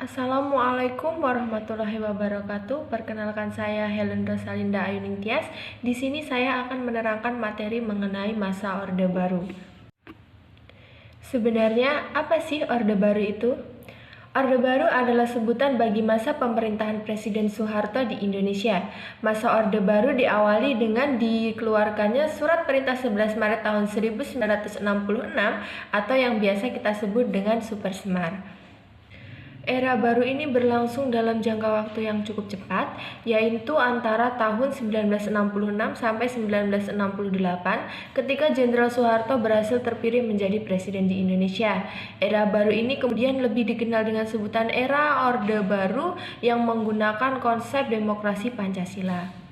Assalamualaikum warahmatullahi wabarakatuh. Perkenalkan saya Helen Rosalinda Ayuningtyas. Di sini saya akan menerangkan materi mengenai masa Orde Baru. Sebenarnya apa sih Orde Baru itu? Orde Baru adalah sebutan bagi masa pemerintahan Presiden Soeharto di Indonesia. Masa Orde Baru diawali dengan dikeluarkannya Surat Perintah 11 Maret tahun 1966 atau yang biasa kita sebut dengan Super Semar. Era baru ini berlangsung dalam jangka waktu yang cukup cepat, yaitu antara tahun 1966 sampai 1968 ketika Jenderal Soeharto berhasil terpilih menjadi presiden di Indonesia. Era baru ini kemudian lebih dikenal dengan sebutan era Orde Baru yang menggunakan konsep demokrasi Pancasila.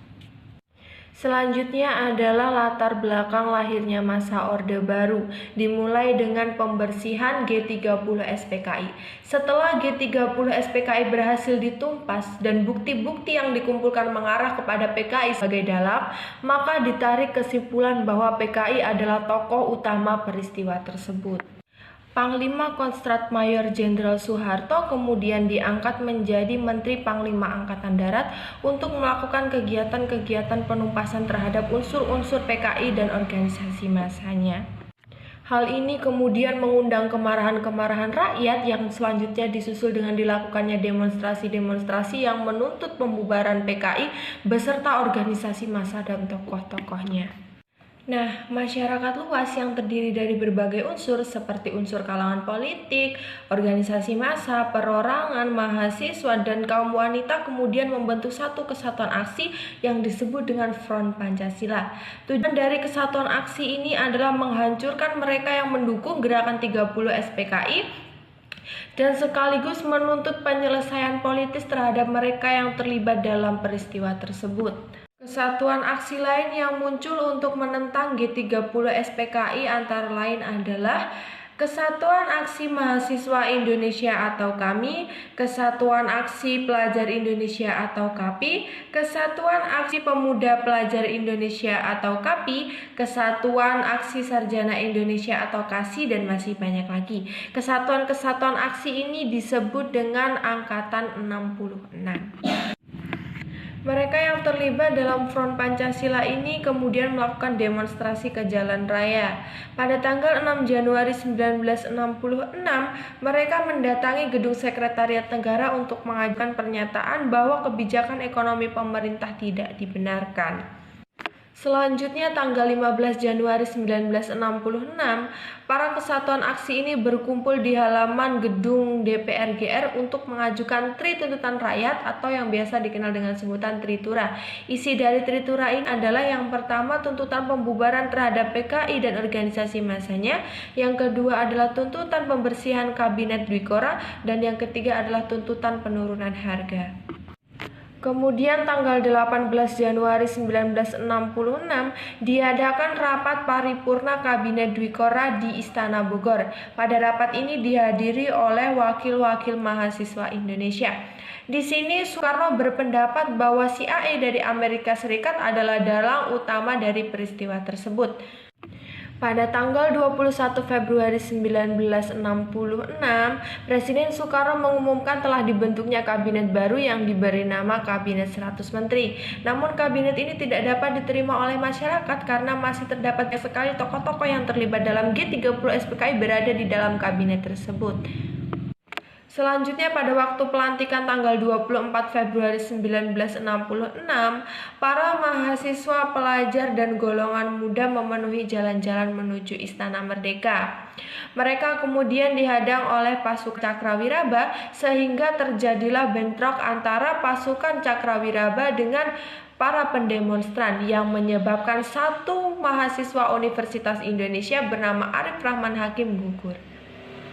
Selanjutnya adalah latar belakang lahirnya masa Orde Baru, dimulai dengan pembersihan G30 SPKI. Setelah G30 SPKI berhasil ditumpas dan bukti-bukti yang dikumpulkan mengarah kepada PKI sebagai dalang, maka ditarik kesimpulan bahwa PKI adalah tokoh utama peristiwa tersebut. Panglima Kostrat Mayor Jenderal Soeharto kemudian diangkat menjadi Menteri Panglima Angkatan Darat untuk melakukan kegiatan-kegiatan penumpasan terhadap unsur-unsur PKI dan organisasi massanya. Hal ini kemudian mengundang kemarahan-kemarahan rakyat yang selanjutnya disusul dengan dilakukannya demonstrasi-demonstrasi yang menuntut pembubaran PKI beserta organisasi massa dan tokoh-tokohnya. Nah, masyarakat luas yang terdiri dari berbagai unsur seperti unsur kalangan politik, organisasi massa, perorangan, mahasiswa, dan kaum wanita kemudian membentuk satu kesatuan aksi yang disebut dengan Front Pancasila. Tujuan dari kesatuan aksi ini adalah menghancurkan mereka yang mendukung gerakan 30 SPKI dan sekaligus menuntut penyelesaian politis terhadap mereka yang terlibat dalam peristiwa tersebut. Kesatuan aksi lain yang muncul untuk menentang G30 SPKI antara lain adalah Kesatuan Aksi Mahasiswa Indonesia atau KAMI, Kesatuan Aksi Pelajar Indonesia atau KAPI, Kesatuan Aksi Pemuda Pelajar Indonesia atau KAPI, Kesatuan Aksi Sarjana Indonesia atau KASI, dan masih banyak lagi. Kesatuan-kesatuan aksi ini disebut dengan Angkatan 66. Mereka yang terlibat dalam Front Pancasila ini kemudian melakukan demonstrasi ke jalan raya. Pada tanggal 6 Januari 1966, mereka mendatangi gedung Sekretariat Negara untuk mengajukan pernyataan bahwa kebijakan ekonomi pemerintah tidak dibenarkan. Selanjutnya tanggal 15 Januari 1966, para kesatuan aksi ini berkumpul di halaman gedung DPR GR untuk mengajukan Tri Tuntutan Rakyat atau yang biasa dikenal dengan sebutan Tritura. Isi dari Tritura ini adalah yang pertama tuntutan pembubaran terhadap PKI dan organisasi massanya, yang kedua adalah tuntutan pembersihan Kabinet Dwikora, dan yang ketiga adalah tuntutan penurunan harga. Kemudian tanggal 18 Januari 1966 diadakan rapat paripurna Kabinet Dwikora di Istana Bogor. Pada rapat ini dihadiri oleh wakil-wakil mahasiswa Indonesia. Di sini Soekarno berpendapat bahwa CIA dari Amerika Serikat adalah dalang utama dari peristiwa tersebut. Pada tanggal 21 Februari 1966, Presiden Soekarno mengumumkan telah dibentuknya kabinet baru yang diberi nama Kabinet 100 Menteri. Namun kabinet ini tidak dapat diterima oleh masyarakat karena masih terdapat banyak sekali tokoh-tokoh yang terlibat dalam G30 SPKI berada di dalam kabinet tersebut. Selanjutnya pada waktu pelantikan tanggal 24 Februari 1966, para mahasiswa, pelajar, dan golongan muda memenuhi jalan-jalan menuju Istana Merdeka. Mereka kemudian dihadang oleh pasukan Cakrawiraba sehingga terjadilah bentrok antara pasukan Cakrawiraba dengan para pendemonstran yang menyebabkan satu mahasiswa Universitas Indonesia bernama Arif Rahman Hakim gugur.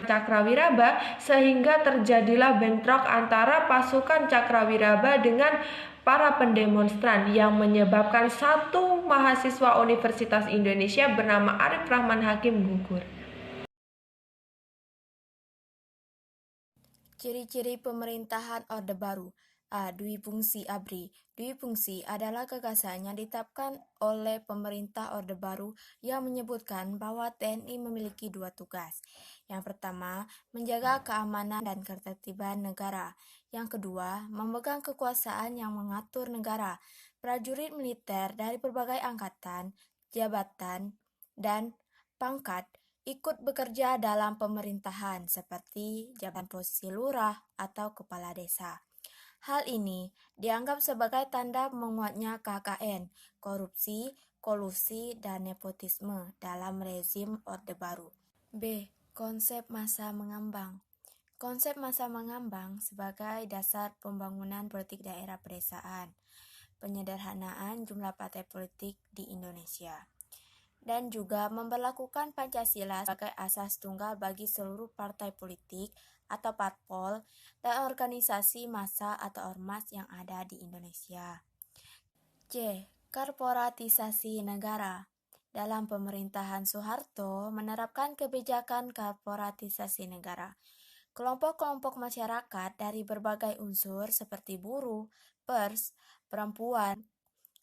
Cakrawiraba sehingga terjadilah bentrok antara pasukan Cakrawiraba dengan para pendemonstran yang menyebabkan satu mahasiswa Universitas Indonesia bernama Arif Rahman Hakim gugur. Ciri-ciri pemerintahan Orde Baru. A. Dui fungsi ABRI. Dui fungsi adalah gagasan yang ditetapkan oleh pemerintah Orde Baru yang menyebutkan bahwa TNI memiliki dua tugas. Yang pertama, menjaga keamanan dan ketertiban negara. Yang kedua, memegang kekuasaan yang mengatur negara. Prajurit militer dari berbagai angkatan, jabatan, dan pangkat ikut bekerja dalam pemerintahan seperti jabatan posisi lurah atau kepala desa. Hal ini dianggap sebagai tanda menguatnya KKN, korupsi, kolusi, dan nepotisme dalam rezim Orde Baru. B. Konsep masa mengambang. Konsep masa mengambang sebagai dasar pembangunan politik daerah pedesaan, penyederhanaan jumlah partai politik di Indonesia, dan juga memberlakukan Pancasila sebagai asas tunggal bagi seluruh partai politik atau parpol dan organisasi massa atau ormas yang ada di Indonesia. C. Korporatisasi negara. Dalam pemerintahan Soeharto menerapkan kebijakan korporatisasi negara. Kelompok-kelompok masyarakat dari berbagai unsur seperti buruh, pers, perempuan,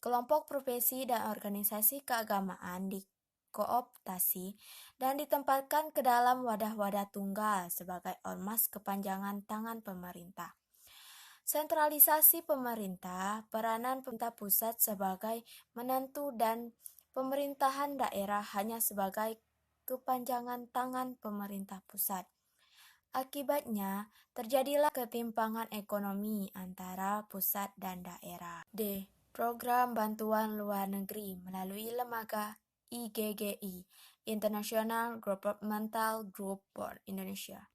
kelompok profesi dan organisasi keagamaan dikooptasi dan ditempatkan ke dalam wadah-wadah tunggal sebagai ormas kepanjangan tangan pemerintah. Sentralisasi pemerintah, peranan pemerintah pusat sebagai menentu dan pemerintahan daerah hanya sebagai kepanjangan tangan pemerintah pusat. Akibatnya, terjadilah ketimpangan ekonomi antara pusat dan daerah. D. Program bantuan luar negeri melalui lembaga IGGI, International Governmental Group Board Indonesia.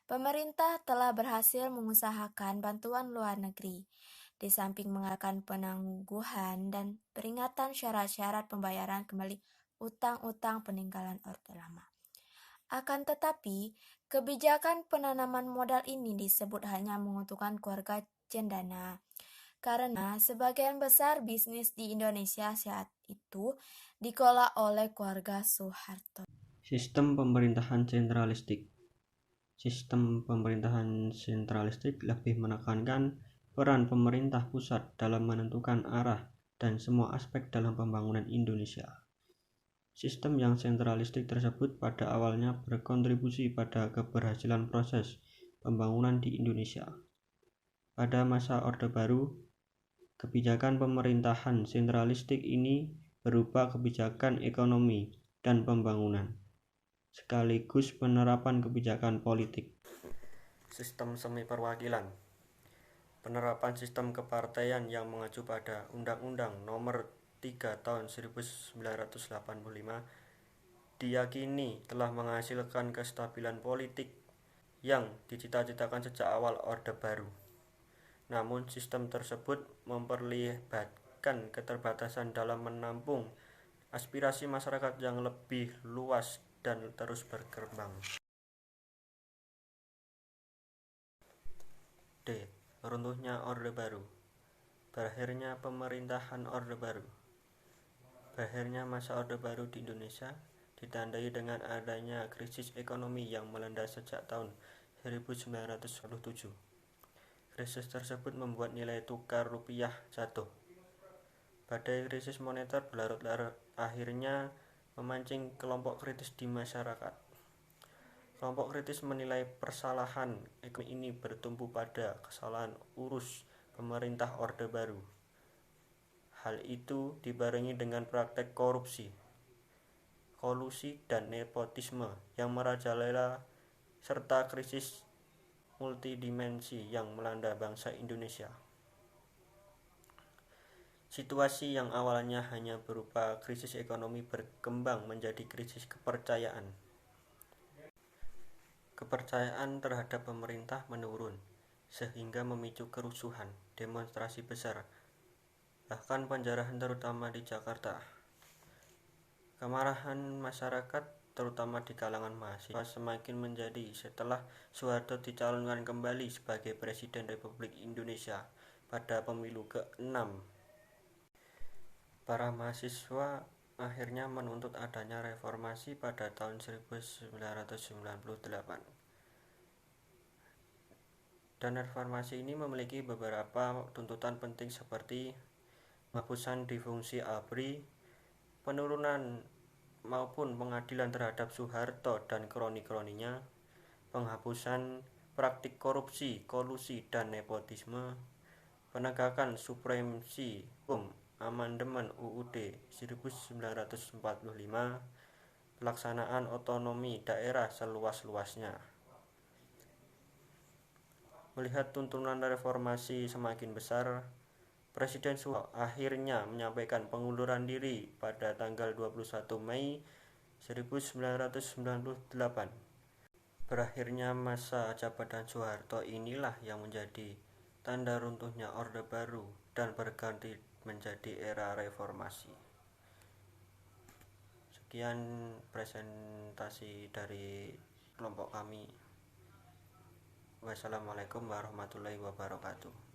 Pemerintah telah berhasil mengusahakan bantuan luar negeri, di samping mengadakan penangguhan dan peringatan syarat-syarat pembayaran kembali utang-utang peninggalan Orde Lama. Akan tetapi, kebijakan penanaman modal ini disebut hanya menguntungkan keluarga cendana, karena sebagian besar bisnis di Indonesia saat itu dikelola oleh keluarga Soeharto. Sistem pemerintahan sentralistik. Sistem pemerintahan sentralistik lebih menekankan peran pemerintah pusat dalam menentukan arah dan semua aspek dalam pembangunan Indonesia. Sistem yang sentralistik tersebut pada awalnya berkontribusi pada keberhasilan proses pembangunan di Indonesia. Pada masa Orde Baru, kebijakan pemerintahan sentralistik ini berupa kebijakan ekonomi dan pembangunan, sekaligus penerapan kebijakan politik. Sistem semi perwakilan. Penerapan sistem kepartaian yang mengacu pada Undang-Undang Nomor 3 Tahun 1985 diyakini telah menghasilkan kestabilan politik yang dicita-citakan sejak awal Orde Baru. Namun sistem tersebut memperlihatkan keterbatasan dalam menampung aspirasi masyarakat yang lebih luas dan terus berkembang. D. Runtuhnya Orde Baru. Berakhirnya pemerintahan Orde Baru. Berakhirnya masa Orde Baru di Indonesia ditandai dengan adanya krisis ekonomi yang melanda sejak tahun 1947. Krisis tersebut membuat nilai tukar rupiah jatuh. Badai krisis moneter berlarut-larut akhirnya memancing kelompok kritis di masyarakat. Kelompok kritis menilai persalahan ekonomi ini bertumpu pada kesalahan urus pemerintah Orde Baru. Hal itu dibarengi dengan praktek korupsi, kolusi, dan nepotisme yang merajalela serta krisis multidimensi yang melanda bangsa Indonesia. Situasi yang awalnya hanya berupa krisis ekonomi berkembang menjadi krisis kepercayaan. Kepercayaan terhadap pemerintah menurun, sehingga memicu kerusuhan, demonstrasi besar, bahkan penjarahan terutama di Jakarta. Kemarahan masyarakat, terutama di kalangan mahasiswa, semakin menjadi setelah Soeharto dicalonkan kembali sebagai Presiden Republik Indonesia pada pemilu ke-6. Para mahasiswa akhirnya menuntut adanya reformasi pada tahun 1998. Dan reformasi ini memiliki beberapa tuntutan penting seperti penghapusan difungsi ABRI, penurunan maupun pengadilan terhadap Soeharto dan kroni-kroninya, penghapusan praktik korupsi, kolusi, dan nepotisme, penegakan supremasi hukum, amandemen UUD 1945, pelaksanaan otonomi daerah seluas-luasnya. Melihat tuntunan reformasi semakin besar, Presiden Soeharto akhirnya menyampaikan pengunduran diri pada tanggal 21 Mei 1998. Berakhirnya masa jabatan Soeharto inilah yang menjadi tanda runtuhnya Orde Baru dan berganti menjadi era reformasi. Sekian presentasi dari kelompok kami. Wassalamualaikum warahmatullahi wabarakatuh.